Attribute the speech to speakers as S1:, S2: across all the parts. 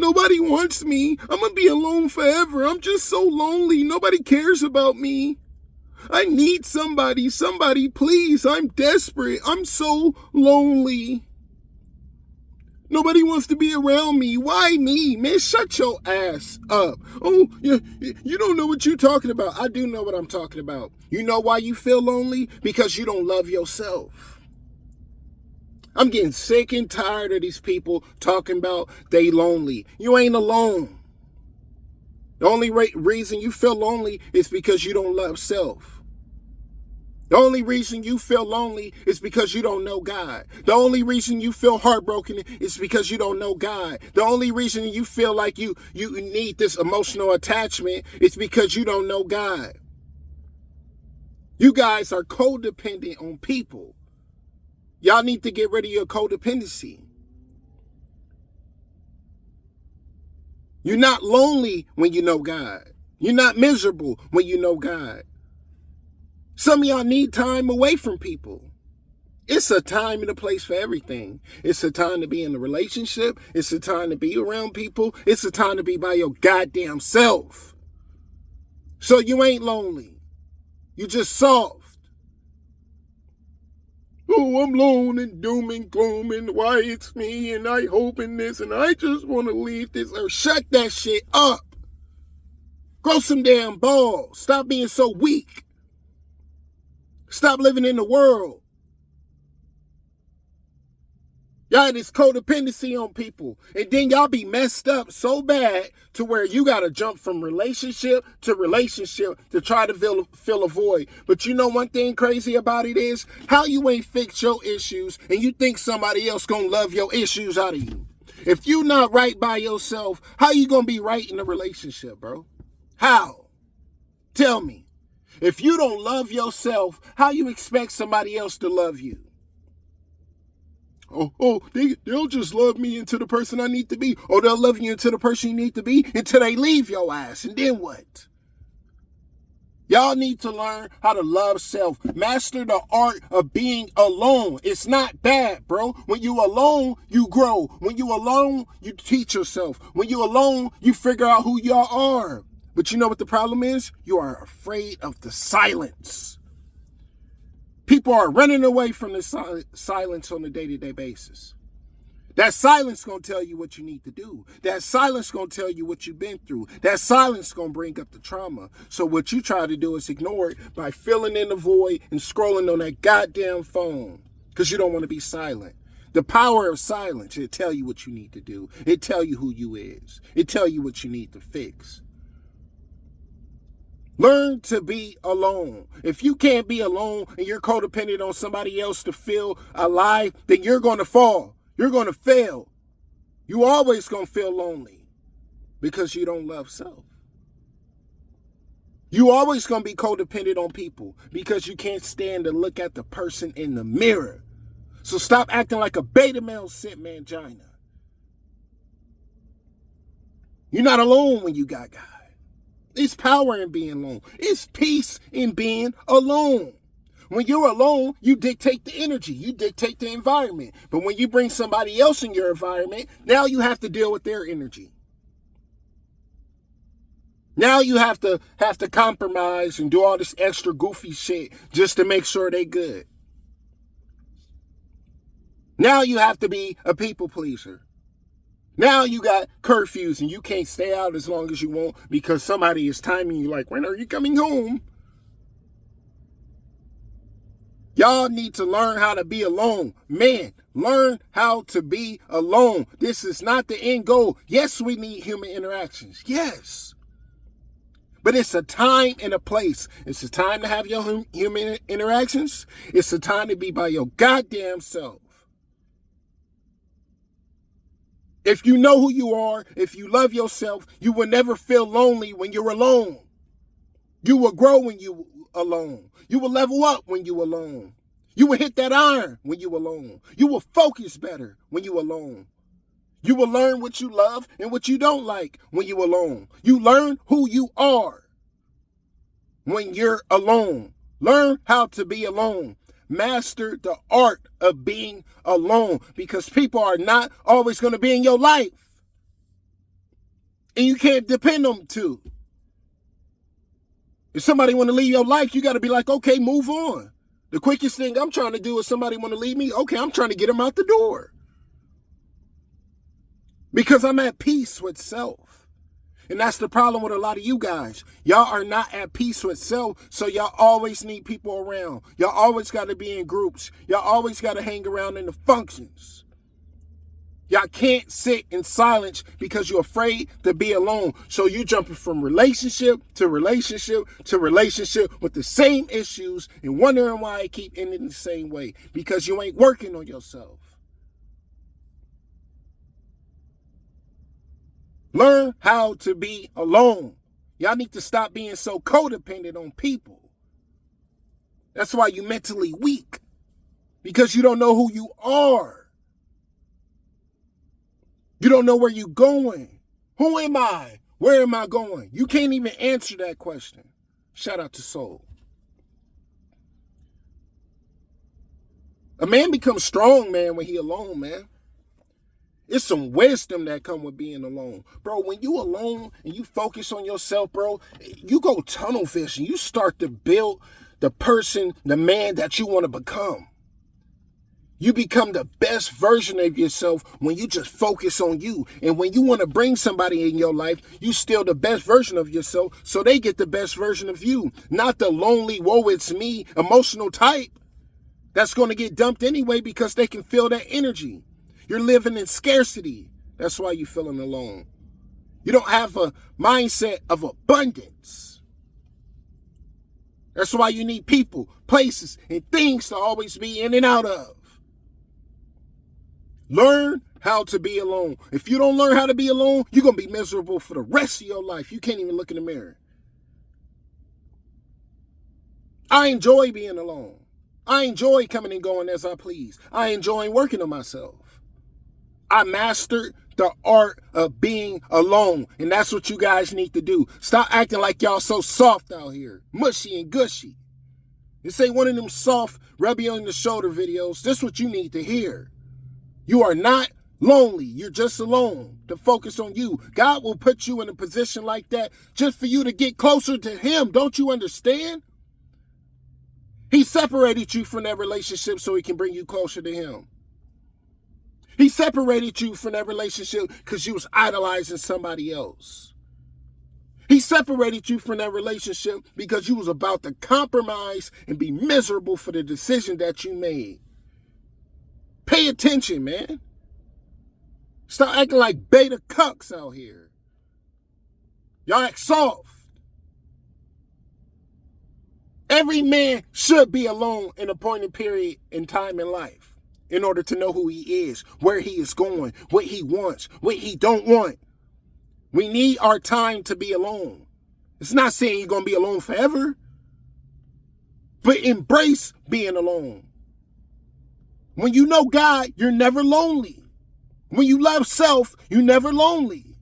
S1: nobody wants me. I'm going to be alone forever. I'm just so lonely. Nobody cares about me. I need somebody. Somebody, please. I'm desperate. I'm so lonely. Nobody wants to be around me. Why me? Man, shut your ass up. Oh, you don't know what you're talking about. I do know what I'm talking about. You know why you feel lonely? Because you don't love yourself. I'm getting sick and tired of these people talking about they lonely. You ain't alone. The only reason you feel lonely is because you don't love self. The only reason you feel lonely is because you don't know God. The only reason you feel heartbroken is because you don't know God. The only reason you feel like you need this emotional attachment is because you don't know God. You guys are codependent on people. Y'all need to get rid of your codependency. You're not lonely when you know God. You're not miserable when you know God. Some of y'all need time away from people. It's a time and a place for everything. It's a time to be in a relationship. It's a time to be around people. It's a time to be by your goddamn self. So you ain't lonely. You just soft. Oh, I'm lone and doom and gloom and why it's me and I hope in this and I just want to leave this earth. Shut that shit up. Grow some damn balls. Stop being so weak. Stop living in the world. Y'all have this codependency on people. And then y'all be messed up so bad to where you got to jump from relationship to try to fill a void. But you know one thing crazy about it is how you ain't fix your issues and you think somebody else gonna love your issues out of you. If you not right by yourself, how you gonna be right in a relationship, bro? How? Tell me. If you don't love yourself, how you expect somebody else to love you? They'll just love me into the person I need to be. Or they'll love you into the person you need to be until they leave your ass. And then what? Y'all need to learn how to love self. Master the art of being alone. It's not bad, bro. When you alone, you grow. When you alone, you teach yourself. When you alone, you figure out who y'all are. But you know what the problem is? You are afraid of the silence. People are running away from the silence on a day-to-day basis. That silence going to tell you what you need to do. That silence going to tell you what you've been through. That silence going to bring up the trauma. So what you try to do is ignore it by filling in the void and scrolling on that goddamn phone because you don't want to be silent. The power of silence, it'll tell you what you need to do. It'll tell you who you is. It'll tell you what you need to fix. Learn to be alone. If you can't be alone and you're codependent on somebody else to feel alive, then you're going to fall. You're going to fail. You always going to feel lonely because you don't love self. You always going to be codependent on people because you can't stand to look at the person in the mirror. So stop acting like a beta male simp mangina. You're not alone when you got God. It's power in being alone. It's peace in being alone. When you're alone, you dictate the energy. You dictate the environment. But when you bring somebody else in your environment, now you have to deal with their energy. Now you have to compromise and do all this extra goofy shit just to make sure they good. Now you have to be a people pleaser. Now you got curfews and you can't stay out as long as you want because somebody is timing you like, when are you coming home? Y'all need to learn how to be alone. Man, learn how to be alone. This is not the end goal. Yes, we need human interactions. Yes. But it's a time and a place. It's a time to have your human interactions. It's a time to be by your goddamn self. If you know who you are, if you love yourself, you will never feel lonely when you're alone. You will grow when you're alone. You will level up when you're alone. You will hit that iron when you're alone. You will focus better when you're alone. You will learn what you love and what you don't like when you're alone. You learn who you are when you're alone. Learn how to be alone. Master the art of being alone because people are not always going to be in your life. And you can't depend on them to. If somebody want to leave your life, you got to be like, okay, move on. The quickest thing I'm trying to do is somebody want to leave me. Okay, I'm trying to get them out the door. Because I'm at peace with self. And that's the problem with a lot of you guys. Y'all are not at peace with self, so y'all always need people around. Y'all always got to be in groups. Y'all always got to hang around in the functions. Y'all can't sit in silence because you're afraid to be alone. So you're jumping from relationship to relationship to relationship with the same issues and wondering why it keep ending the same way. Because you ain't working on yourself. Learn how to be alone. Y'all need to stop being so codependent on people. That's why you're mentally weak. Because you don't know who you are. You don't know where you're going. Who am I? Where am I going? You can't even answer that question. Shout out to Soul. A man becomes strong, man, when he alone, man. It's some wisdom that come with being alone. Bro, when you alone and you focus on yourself, bro, you go tunnel fishing. You start to build the person, the man that you want to become. You become the best version of yourself when you just focus on you. And when you want to bring somebody in your life, you still the best version of yourself so they get the best version of you. Not the lonely, woe it's me, emotional type that's going to get dumped anyway because they can feel that energy. You're living in scarcity. That's why you're feeling alone. You don't have a mindset of abundance. That's why you need people, places, and things to always be in and out of. Learn how to be alone. If you don't learn how to be alone, you're going to be miserable for the rest of your life. You can't even look in the mirror. I enjoy being alone. I enjoy coming and going as I please. I enjoy working on myself. I mastered the art of being alone. And that's what you guys need to do. Stop acting like y'all so soft out here. Mushy and gushy. This ain't one of them soft, rub you on the shoulder videos. This is what you need to hear. You are not lonely. You're just alone to focus on you. God will put you in a position like that just for you to get closer to him. Don't you understand? He separated you from that relationship so he can bring you closer to him. He separated you from that relationship because you was idolizing somebody else. He separated you from that relationship because you was about to compromise and be miserable for the decision that you made. Pay attention, man. Stop acting like beta cucks out here. Y'all act soft. Every man should be alone in a appointed period in time in life in order to know who he is, where he is going, what he wants, what he don't want. We need our time to be alone. It's not saying you're going to be alone forever, but embrace being alone. When you know God, you're never lonely. When you love self, you're never lonely.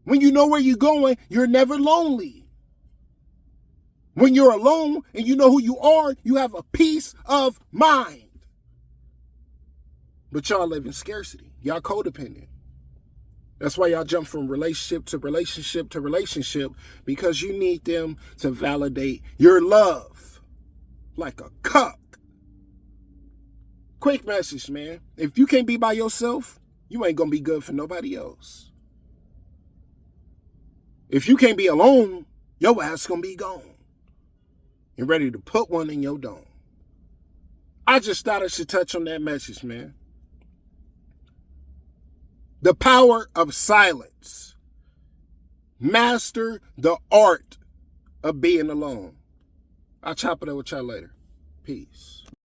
S1: When you know where you're going, you're never lonely. When you're alone and you know who you are, you have a peace of mind. But y'all live in scarcity. Y'all codependent. That's why y'all jump from relationship to relationship to relationship, because you need them to validate your love like a cup. Quick message, man. If you can't be by yourself, you ain't going to be good for nobody else. If you can't be alone, your ass going to be gone. And ready to put one in your dome. I just thought I should touch on that message, man. The power of silence. Master the art of being alone. I'll chop it up with y'all later. Peace.